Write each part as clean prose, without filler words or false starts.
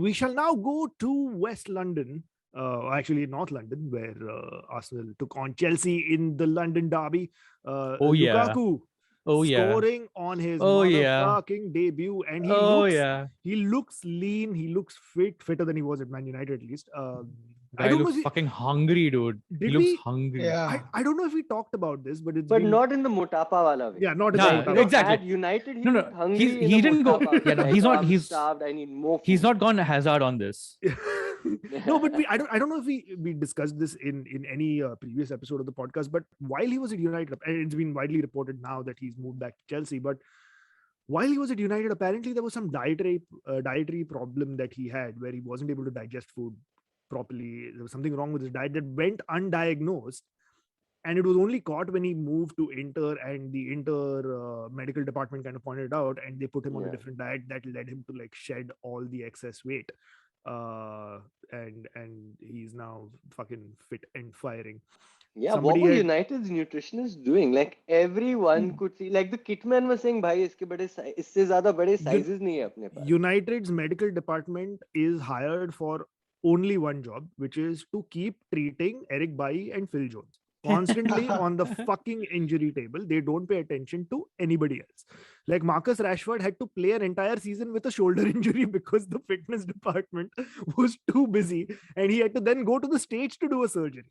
We shall now go to West London, actually North London, where Arsenal took on Chelsea in the London derby. Lukaku scoring on his motherfucking debut, and he looks lean, he looks fitter than he was at Man United at least. Guy looks fucking hungry, dude. He looks hungry. Yeah. I don't know if we talked about this, but not in the Motapa wala way. Yeah, not in the Motapa. Exactly. At United, he looked hungry. He didn't go. Yeah, no, he's starved. I need more food. He's not gone Hazard on this. No, but I don't know if we discussed this in any previous episode of the podcast. But while he was at United, and it's been widely reported now that he's moved back to Chelsea, but while he was at United, apparently there was some dietary problem that he had where he wasn't able to digest food properly. There was something wrong with his diet that went undiagnosed, and it was only caught when he moved to Inter, and the Inter medical department kind of pointed it out, and they put him on a different diet that led him to like shed all the excess weight, and he's now fucking fit and firing. Yeah, what were United's nutritionists doing? Like everyone could see, like the kitman was saying, "Bhai, iske zyada bade sizes nahi hai apne paas." United's medical department is hired for only one job, which is to keep treating Eric Bailly and Phil Jones constantly on the fucking injury table. They don't pay attention to anybody else. Like Marcus Rashford had to play an entire season with a shoulder injury because the fitness department was too busy, and he had to then go to the States to do a surgery.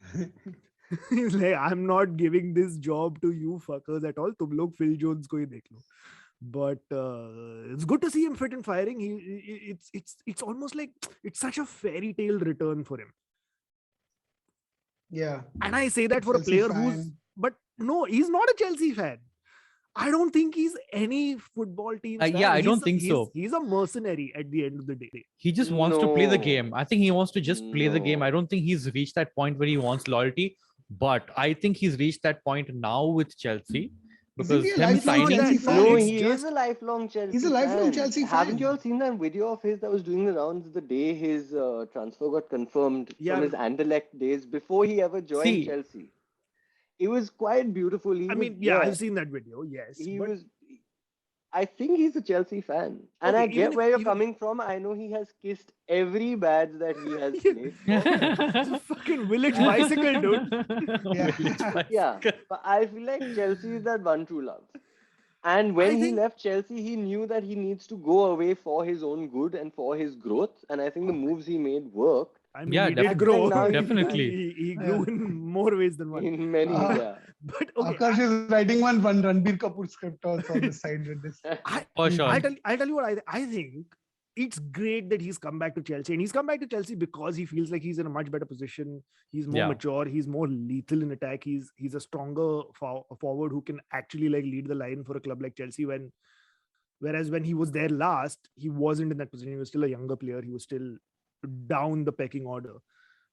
He's like, I'm not giving this job to you fuckers at all. Tum log Phil Jones ko hi dekh lo. But it's good to see him fit and firing. It's almost like it's such a fairy tale return for him. Yeah. And I say that for Chelsea a player but no, he's not a Chelsea fan. I don't think he's any football team fan. I don't think so. He's a mercenary at the end of the day. He just wants to play the game. I think he wants to just play the game. I don't think he's reached that point where he wants loyalty. But I think he's reached that point now with Chelsea. Because him signing... No, he is a lifelong Chelsea fan. He's a lifelong Chelsea fan. Haven't you all seen that video of his that was doing the rounds the day his transfer got confirmed from his Anderlecht days before he ever joined Chelsea? It was quite beautiful. I've seen that video, yes. I think he's a Chelsea fan. And I get where you're coming from. I know he has kissed every badge that he has played. It's a fucking village bicycle, dude. Yeah. But I feel like Chelsea is that one true love. And when he left Chelsea, he knew that he needs to go away for his own good and for his growth. And I think the moves he made worked. I mean, he did grow. Definitely. He grew in more ways than one. In many, But okay, Akash is writing one Ranbir Kapoor script also on the side with this. I'll tell you what I think. It's great that he's come back to Chelsea, and he's come back to Chelsea because he feels like he's in a much better position. He's more mature. He's more lethal in attack. He's a stronger forward who can actually like lead the line for a club like Chelsea. Whereas when he was there last, he wasn't in that position. He was still a younger player. He was still down the pecking order.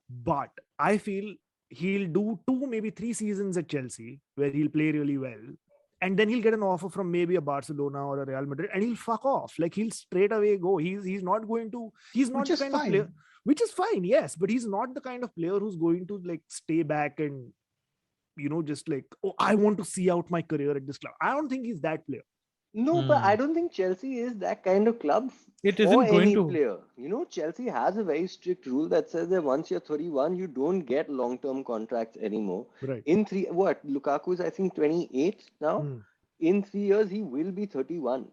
But I feel he'll do 2, maybe 3 seasons at Chelsea where he'll play really well. And then he'll get an offer from maybe a Barcelona or a Real Madrid, and he'll fuck off. Like he'll straight away go. He's not going to. He's not the kind of player. Which is fine, yes, but he's not the kind of player who's going to like stay back and just like, oh, I want to see out my career at this club. I don't think he's that player. No, but I don't think Chelsea is that kind of club. It isn't going to. Player. Chelsea has a very strict rule that says that once you're 31, you don't get long-term contracts anymore. Right. Lukaku is I think 28 now. In 3 years, he will be 31.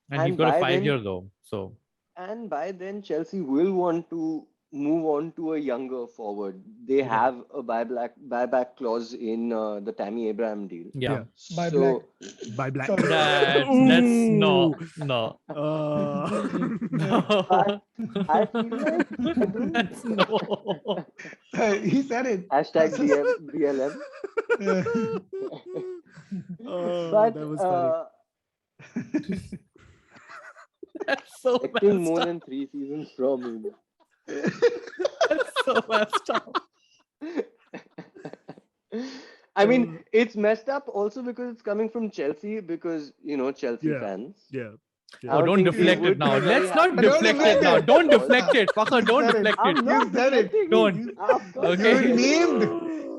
And he's got a 5-year though. So. And by then, Chelsea will want to move on to a younger forward. They have a buyback clause in the Tammy Abraham deal. Yeah. Buy black. That's no. But I feel like that's no. He said it. Hashtag BLM. But that was funny. That's so expecting more than 3 seasons from him. That's so messed up. I mean, it's messed up also because it's coming from Chelsea because, Chelsea fans. Yeah. Oh, don't deflect it now. Let's not deflect it now. Don't deflect it. Fucker, don't deflect it. You said it. Don't. Okay.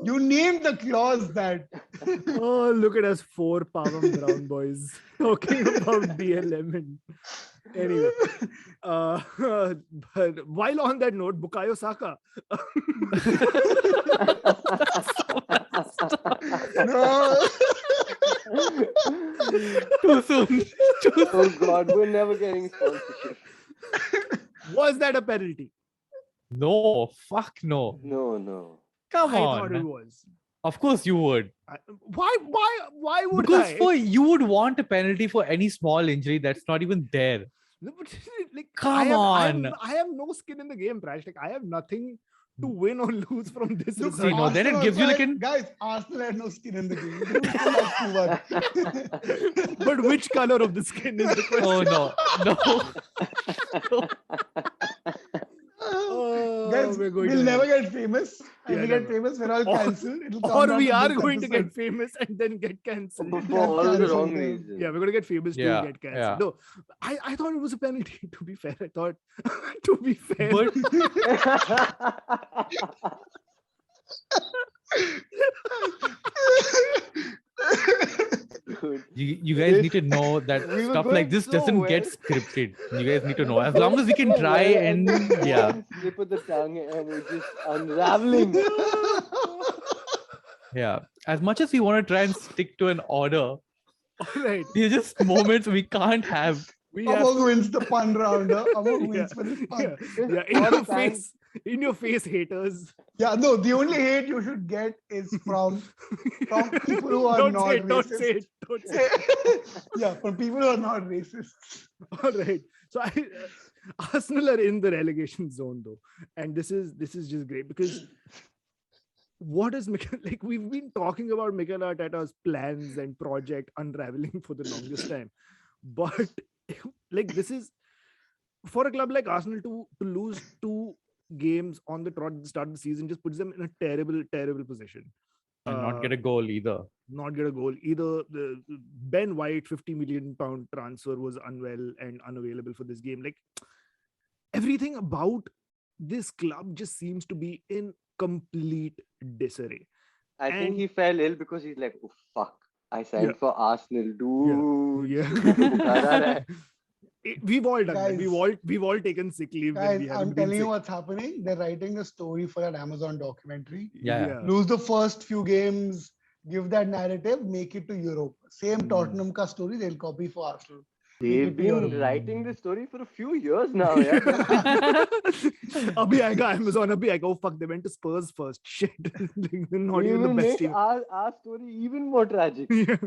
You named the clause that. Oh, look at us 4 Pavam Brown boys talking about BLM. Anyway, but while on that note, Bukayo Saka. No. Too soon. Oh God, we're never getting sponsorship. Was that a penalty? No, fuck no. No. Come I thought it on. was. Of course you would. Why would Because I? you would want a penalty for any small injury that's not even there. No, but, like, Come on. I have no skin in the game, Prash. Like, I have nothing to win or lose from this Look, See, no, result. then it Arsenal gives you also like had- an- Guys, Arsenal had no skin in the game. They still lost 2-1. But which color of the skin is the question? Oh no. Oh, Guys, we're going we'll to never hell. get famous. When Yeah, we get never. famous, we're all Or- cancelled. It'll come Or down we to are this going to episode. get famous and then get cancelled. For all the Cancelled, wrong yeah. reasons. Yeah, we're going to get famous Yeah, to get cancelled. yeah. No, I thought it was a penalty, to be fair. I thought, to be fair. But Dude. you guys need to know that We were stuff going like this so doesn't well. get scripted. You guys need to We know. were As long going as we can so try well, and then yeah. one slip of the tongue and it's just unraveling. Yeah. As much as we want to try and stick to an order, All right. these are just moments we can't have. We have Amog wins the pun round. Amog wins for this pun. yeah, in All your the time. face. In your face, haters. Yeah, no, the only hate you should get is from people who are don't not say it, don't racist. say it. Don't say it. Yeah, from people who are not racist. All right. So Arsenal are in the relegation zone though, and this is just great because what is like we've been talking about Mikel Arteta's plans and project unraveling for the longest time, but like this is for a club like Arsenal to lose 2 games on the trot at the start of the season just puts them in a terrible position. And not get a goal either. Not get a goal either. The Ben White £50 million transfer was unwell and unavailable for this game. Like everything about this club just seems to be in complete disarray. I think And- he fell ill because he's like, oh fuck, I signed Yeah. for Arsenal, dude. Yeah. We've all done that. Guys- We've all taken sick leave. when Guys, we haven't I'm been telling you sick. what's happening. They're writing a story for that Amazon documentary. Yeah. Lose the first few games, give that narrative, make it to Europe. Same Hmm. Tottenham ka story, they'll copy for Arsenal. They've been writing this story for a few years now. Yeah. Abhi aega Amazon. Abhi aega. Oh fuck! They went to Spurs first. Shit. Like, they're not We even will the best make team. our story even more tragic. Yeah.